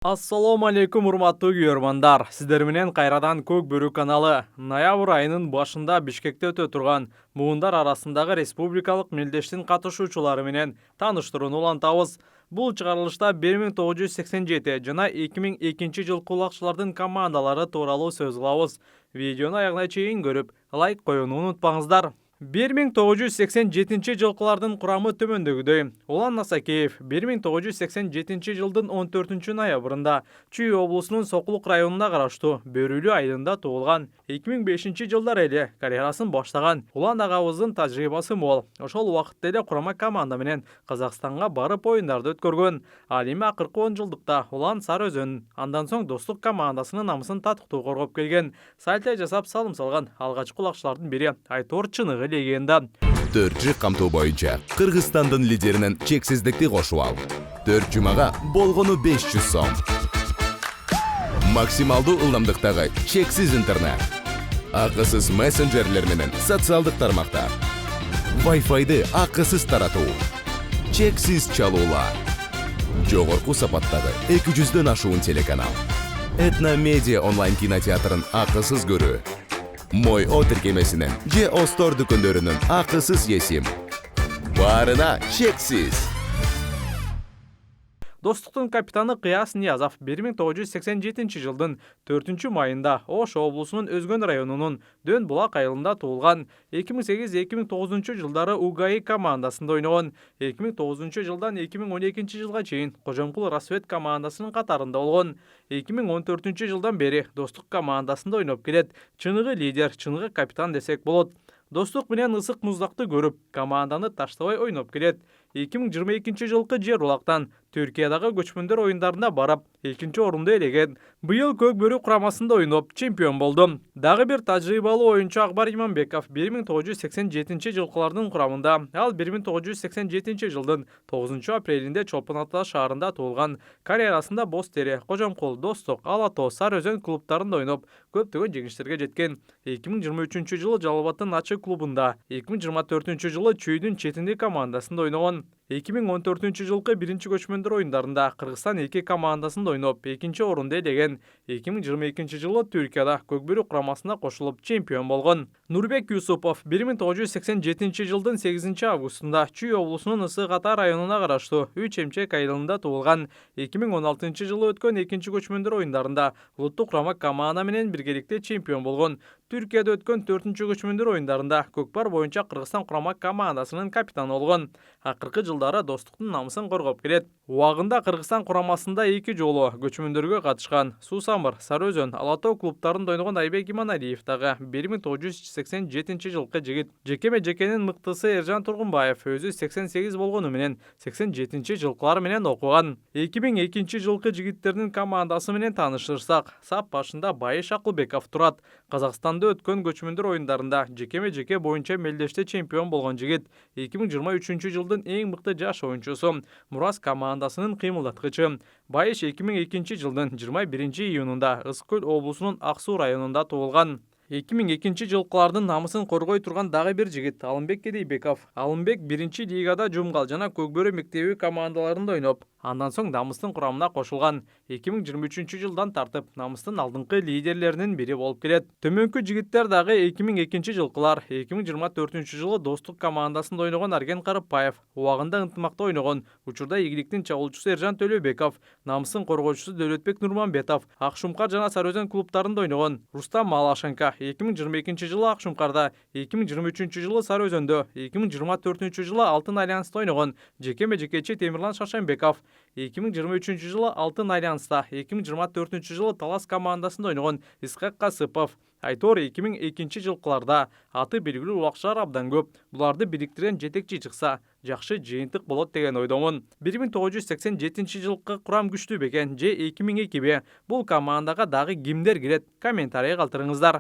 Assalamu алейкум урматтуу көрөрмандар. Сиздер менен кайрадан Көк Бөрү каналы. Ноябрь айынын башында Бишкекте өтө турган буундар арасындагы республикалык мелдештин катышуучулары менен тааныштырууну улантабыз. Бул чыгарылышта 1987 жана 2002 жыл кулакчылардын командалары тууралуу сөз кылабыз. Видеону аягына чейин көрүп, лайк коюуну унутпаңыздар. 1987 жылкылардын курамы төмөндөгүдөй. Улан Насакеев 1987 жылдын 14 ноябрында Чүй облусунун Сокулук районуна караштуу Бөрүлүү айылында туулган. 2005 жылдар эле карьерасын баштаган Улан агабыздын тажрыйбасы мол. Ошол убакытта эле курама команда менен Казакстанга барып оюндарды өткөргөн. Ал эми акыркы 10 жылдыкта Улан Сары Өзөн, андан соң Достук командасынын намысын татыктуу коргоп келген. Сальте жасап салым салган алгачкы кулакчылардын бири Айтор Чыныгы легенда. 4 камтоо боюнча Кыргызстандын лидеринен чексиздикти кошуп ал. 4 жумага болгону 500 сом. Максималдуу ылдамдыктагы чексиз интернет. Акысыз мессенджерлер менен социалдык тармактар. Wi-Fi'ды акысыз таратуу. Чексиз чалуулар. Жогорку сапаттагы 200дөн ашуун телеканал. Этно медиа онлайн кинотеатрын акысыз көрүү. Мой О тиркемесинен же Остор дүкөндөрүнүн акысыз есим. Баарына чексиз. Достуктун капитаны Кыяс Ниязов 1987 жылдын 4 майында Ош облусунун Өзгөн районунун Дөөн Булак айылында туулган. 2008-2009 жылдары УГАИ командасында ойногон. 2009 жылдан 2012 жылга чейин Кожомкул Рассвет командасынын катарында болгон. 2014 жылдан бери Достук командасында ойноп келет. Чыныгы лидер, Чыныгы капитан десек болот. Достук менен ысык муздакты көрүп, команданы таштабай ойноп келет. 2022 жылкы жер улактан Түркиядагы көчмөндөр оюндарына барып, 2-нчи орунду ээлеген. Быйыл Көк Бөрү курамасында ойноп, чемпион болду. Дагы бир тажрыйбалуу оюнчу Акбар Иманбеков 1987 жылкылардын курамында. Ал 1987 жылдын 9 апрелинде Чолпон Ата шаарында туулган. Карьерасында Боз Тере, Кожомкул, Достук, Ала Тоо, Сары Өзөн клубтарында ойноп, көптөгөн жеңиштерге жеткен. 2023 жылы Жалал Абадтын Ачык клубунда, 2024 жылы Чүйдүн Четинди командасында ойногон. 2014 жылкы 1-нчи көчмөндөр оюндарында Кыргызстан 2 командасында ойноп, 2-нчи орунду ээлеген. 2022 жылы Түркияда Көк Бөрү курамасына кошулуп, чемпион болгон. Нурбек Юсупов 1987 жылдын 8 августунда Чүй облусунун Ысык Ата районуна караштуу Үч Эмчек айылында туулган. 2016 жылы өткөн 2-нчи көчмөндөр оюндарында улуттук курама команда менен биргеликте чемпион болгон. Түркияда өткөн 4-нчү көчмөндөр оюндарында Көкпар боюнча Кыргызстан курама командасынын капитаны болгон. Акыркы жылдары Достуктун намысын коргоп келет. Убагында Кыргызстан курамасында 2 жолу көчмөндөргө катышкан. Сусамыр, Сары Өзөн, Ала Тоо клубтарында ойногон Айбек Иманалиев дагы 1987 жылкы жигит. Жекеме-жекенин мыктысы Эржан Тургунбаев өзү 88 болгону менен 87 жылкылар менен окуган. 2002 жылкы жигиттердин командасы менен таанышырсак, сап башында Байыш Акылбеков турат. Казакстанда өткөн көчмөндөр оюндарында жекеме-жеке боюнча мелдеште чемпион болгон жигит. 2023 жылдын эң мыкты жаш оюнчусу, Мурас командасынын кыймылдаткычы. Байыш 2002 жылдын 21 июнунда Ысык-Көл облусунун Ак Суу районунда туулган. 2002 жылкылардын намысын коргой турган дагы бир жигит Алымбек Кедейбеков. Алымбек 1-нчи лигада Жумгал жана Көк Бөрү мектеби командаларында ойноп, андан соң намыстын курамына кошулган. 2023 жылдан тартып намыстын алдыңкы лидерлеринин бири болуп келет. Төмөнкү жигиттер дагы 2002 жылкылар. 2024 жылы Достук командасында ойногон Арген Карыпбаев, убагында ынтымакта ойногон. Учурда Игиликтин чабуулчусу Эржан Төлөбеков, намысын коргоочусу Дөөлөтбек Нурманбетов, Акшумкар жана Сары Өзөн клубтарында ойногон. Рустам Малашенко 2022 жылы Акшумкарда, 2023 жылы Сары Өзөндө, 2024 жылы Алтын Альянста ойногон. Жекеме-жекечи Темирлан Шашенбеков 2023 жылы Алтын Альянста, 2024 жылы Талас командасында ойногон. Исхак Касыпов. Айтор 2002 жылкыларда аты белгилүү убакчылар абдан көп. Буларды бириктирен жетекчи чыкса, жакшы жыйынтык болот деген ойдомун. 1987 жылкы курам күчтүү бекен же 2002 бе? Бул командага дагы кимдер кирет? Комментарий калтырыңыздар.